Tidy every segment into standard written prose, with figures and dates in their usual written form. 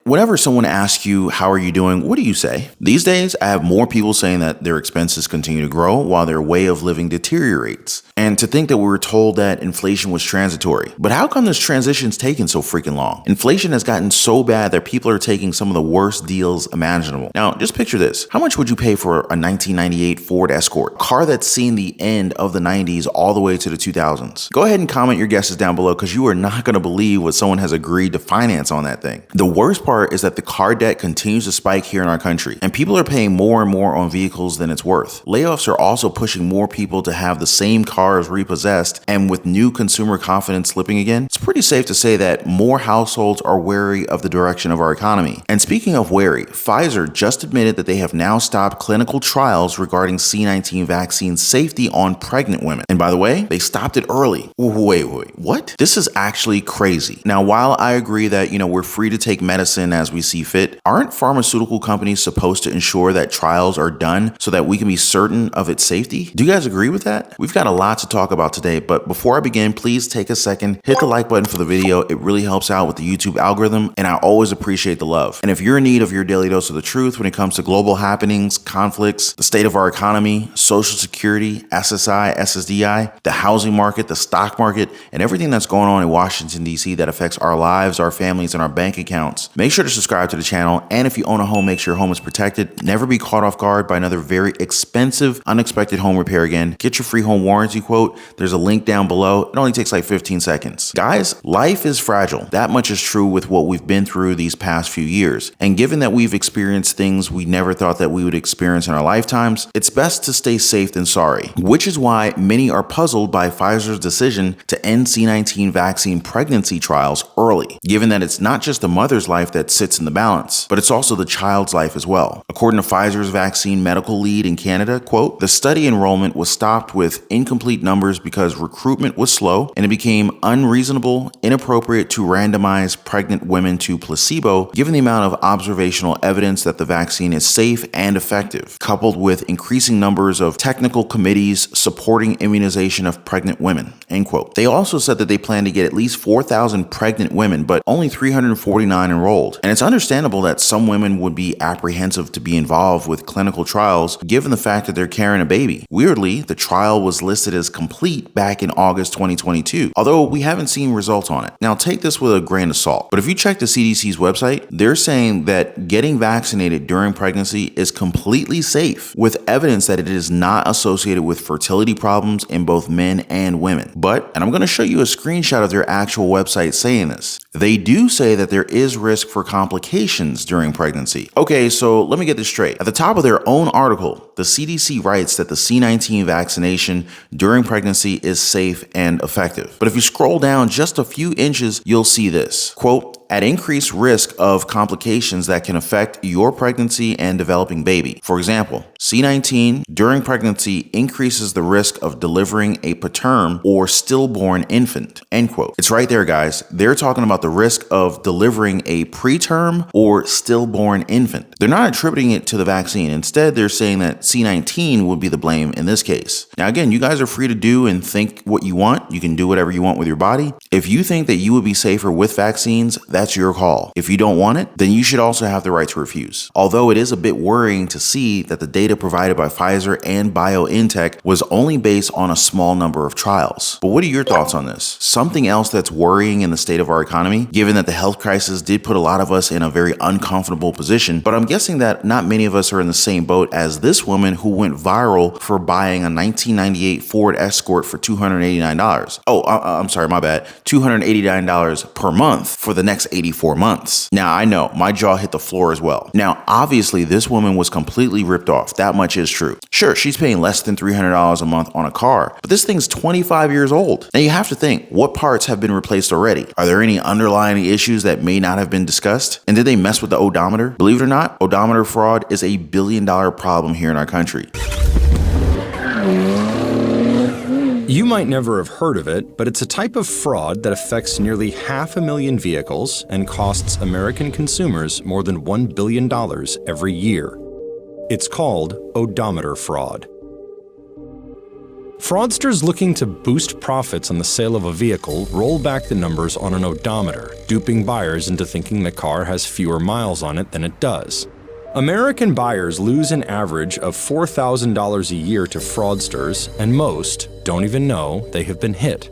Whenever someone asks you, how are you doing? What do you say? These days, I have more people saying that their expenses continue to grow while their way of living deteriorates. And to think that we were told that inflation was transitory. But how come this transition's taken so freaking long? Inflation has gotten so bad that people are taking some of the worst deals imaginable. Now, just picture this. How much would you pay for a 1998 Ford Escort? A car that's seen the end of the 90s all the way to the 2000s. Go ahead and comment your guesses down below because you are not going to believe what someone has agreed to finance on that thing. The worst part is that the car debt continues to spike here in our country, and people are paying more and more on vehicles than it's worth. Layoffs are also pushing more people to have the same cars repossessed, and with new consumer confidence slipping again, it's pretty safe to say that more households are wary of the direction of our economy. And speaking of wary, Pfizer just admitted that they have now stopped clinical trials regarding C-19 vaccine safety on pregnant women. And by the way, they stopped it early. Wait, what? This is actually crazy. Now, while I agree that, we're free to take medicine as we see fit, aren't pharmaceutical companies supposed to ensure that trials are done so that we can be certain of its safety? Do you guys agree with that? We've got a lot to talk about today, but before I begin, please take a second, hit the like button for the video. It really helps out with the YouTube algorithm, and I always appreciate the love. And if you're in need of your daily dose of the truth when it comes to global happenings, conflicts, the state of our economy, Social Security, SSI, SSDI, the housing market, the stock market, and everything that's going on in Washington, D.C. that affects our lives, our families, and our bank accounts, make sure to subscribe to the channel. And if you own a home, make sure your home is protected. Never be caught off guard by another very expensive, unexpected home repair again. Get your free home warranty quote. There's a link down below. It only takes like 15 seconds. Guys, life is fragile. That much is true with what we've been through these past few years. And given that we've experienced things we never thought that we would experience in our lifetimes, it's best to stay safe than sorry, which is why many are puzzled by Pfizer's decision to end C-19 vaccine pregnancy trials early, given that it's not just the mother's life that sits in the balance, but it's also the child's life as well. According to Pfizer's vaccine medical lead in Canada, quote, the study enrollment was stopped with incomplete numbers because recruitment was slow and it became unreasonable, inappropriate to randomize pregnant women to placebo, given the amount of observational evidence that the vaccine is safe and effective, coupled with increasing numbers of technical committees supporting immunization of pregnant women, end quote. They also said that they plan to get at least 4,000 pregnant women, but only 349 enrolled. And it's understandable that some women would be apprehensive to be involved with clinical trials given the fact that they're carrying a baby. Weirdly, the trial was listed as complete back in August 2022, although we haven't seen results on it. Now, take this with a grain of salt, but if you check the CDC's website, they're saying that getting vaccinated during pregnancy is completely safe, with evidence that it is not associated with fertility problems in both men and women. But, and I'm going to show you a screenshot of their actual website saying this, they do say that there is risk for complications during pregnancy. Okay, so let me get this straight. At the top of their own article, the CDC writes that the C-19 vaccination during pregnancy is safe and effective. But if you scroll down just a few inches, you'll see this, quote, at increased risk of complications that can affect your pregnancy and developing baby. For example, C-19 during pregnancy increases the risk of delivering a preterm or stillborn infant, end quote. It's right there, guys. They're talking about the risk of delivering a preterm or stillborn infant. They're not attributing it to the vaccine. Instead, they're saying that C-19 would be the blame in this case. Now, again, you guys are free to do and think what you want. You can do whatever you want with your body. If you think that you would be safer with vaccines, that's your call. If you don't want it, then you should also have the right to refuse. Although it is a bit worrying to see that the data provided by Pfizer and BioNTech was only based on a small number of trials. But what are your thoughts on this? Something else that's worrying in the state of our economy, given that the health crisis did put a lot of us in a very uncomfortable position, but I'm guessing that not many of us are in the same boat as this woman who went viral for buying a 1998 Ford Escort for $289. Oh, I'm sorry, my bad. $289 per month for the next 84 months. Now, I know my jaw hit the floor as well. Now, obviously, this woman was completely ripped off. That much is true. Sure, she's paying less than $300 a month on a car, but this thing's 25 years old. Now, you have to think, what parts have been replaced already? Are there any underlying issues that may not have been discussed? And did they mess with the odometer? Believe it or not, odometer fraud is a billion-dollar problem here in our country. You might never have heard of it, but it's a type of fraud that affects nearly 500,000 vehicles and costs American consumers more than $1 billion every year. It's called odometer fraud. Fraudsters looking to boost profits on the sale of a vehicle roll back the numbers on an odometer, duping buyers into thinking the car has fewer miles on it than it does. American buyers lose an average of $4,000 a year to fraudsters, and most don't even know they have been hit.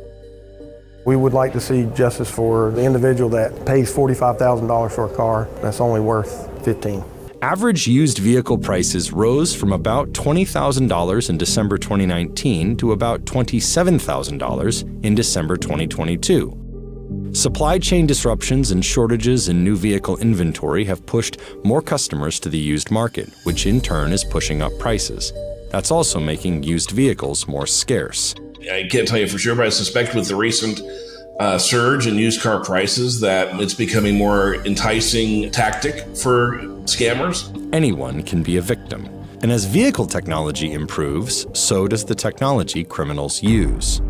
We would like to see justice for the individual that pays $45,000 for a car that's only worth $15,000. Average used vehicle prices rose from about $20,000 in December 2019 to about $27,000 in December 2022. Supply chain disruptions and shortages in new vehicle inventory have pushed more customers to the used market, which in turn is pushing up prices. That's also making used vehicles more scarce. I can't tell you for sure, but I suspect with the recent surge in used car prices that it's becoming more enticing tactic for scammers. Anyone can be a victim. And as vehicle technology improves, so does the technology criminals use.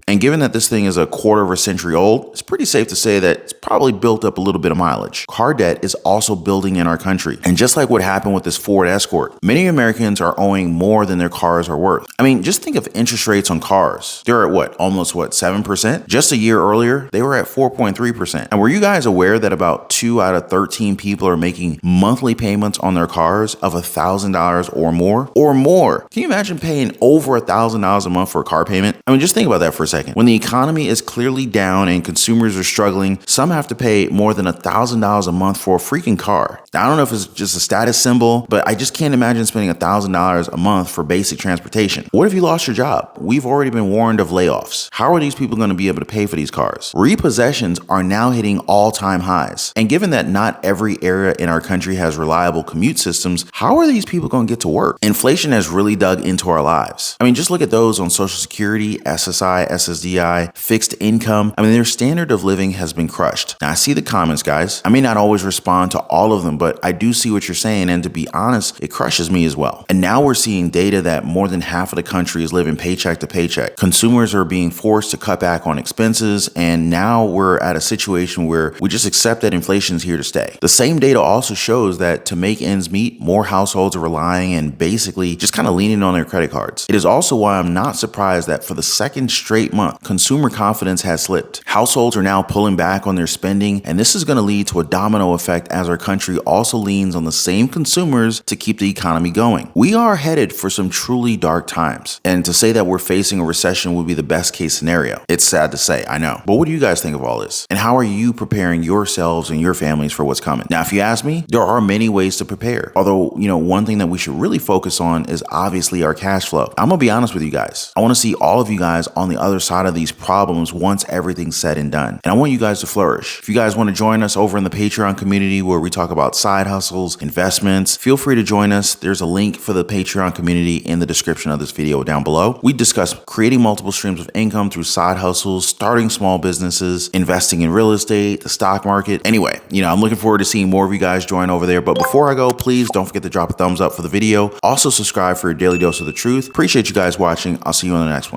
And given that this thing is a quarter of a century old, it's pretty safe to say that it's probably built up a little bit of mileage. Car debt is also building in our country. And just like what happened with this Ford Escort, many Americans are owing more than their cars are worth. I mean, just think of interest rates on cars. They're at almost 7%? Just a year earlier, they were at 4.3%. And were you guys aware that about 2 out of 13 people are making monthly payments on their cars of $1,000 or more? Or more. Can you imagine paying over $1,000 a month for a car payment? I mean, just think about that for a second. When the economy is clearly down and consumers are struggling, some have to pay more than $1,000 a month for a freaking car. Now, I don't know if it's just a status symbol, but I just can't imagine spending $1,000 a month for basic transportation. What if you lost your job? We've already been warned of layoffs. How are these people going to be able to pay for these cars? Repossessions are now hitting all-time highs. And given that not every area in our country has reliable commute systems, how are these people going to get to work? Inflation has really dug into our lives. I mean, just look at those on Social Security, SSI, SSDI, fixed income. I mean, their standard of living has been crushed. Now, I see the comments, guys. I may not always respond to all of them, but I do see what you're saying, and to be honest, it crushes me as well. And now we're seeing data that more than half of the country is living paycheck to paycheck. Consumers are being forced to cut back on expenses, and now we're at a situation where we just accept that inflation is here to stay. The same data also shows that to make ends meet, more households are relying and basically just kind of leaning on their credit cards. It is also why I'm not surprised that for the second straight month, consumer confidence has slipped. Households are now pulling back on their spending, and this is going to lead to a domino effect as our country also leans on the same consumers to keep the economy going. We are headed for some truly dark times, and to say that we're facing a recession would be the best case scenario. It's sad to say, I know. But what do you guys think of all this? And how are you preparing yourselves and your families for what's coming? Now, if you ask me, there are many ways to prepare. Although, one thing that we should really focus on is obviously our cash flow. I'm going to be honest with you guys. I want to see all of you guys on the other side of these problems once everything's said and done. And I want you guys to flourish. If you guys want to join us over in the Patreon community where we talk about side hustles, investments, feel free to join us. There's a link for the Patreon community in the description of this video down below. We discuss creating multiple streams of income through side hustles, starting small businesses, investing in real estate, the stock market. Anyway, I'm looking forward to seeing more of you guys join over there. But before I go, please don't forget to drop a thumbs up for the video. Also subscribe for your daily dose of the truth. Appreciate you guys watching. I'll see you on the next one.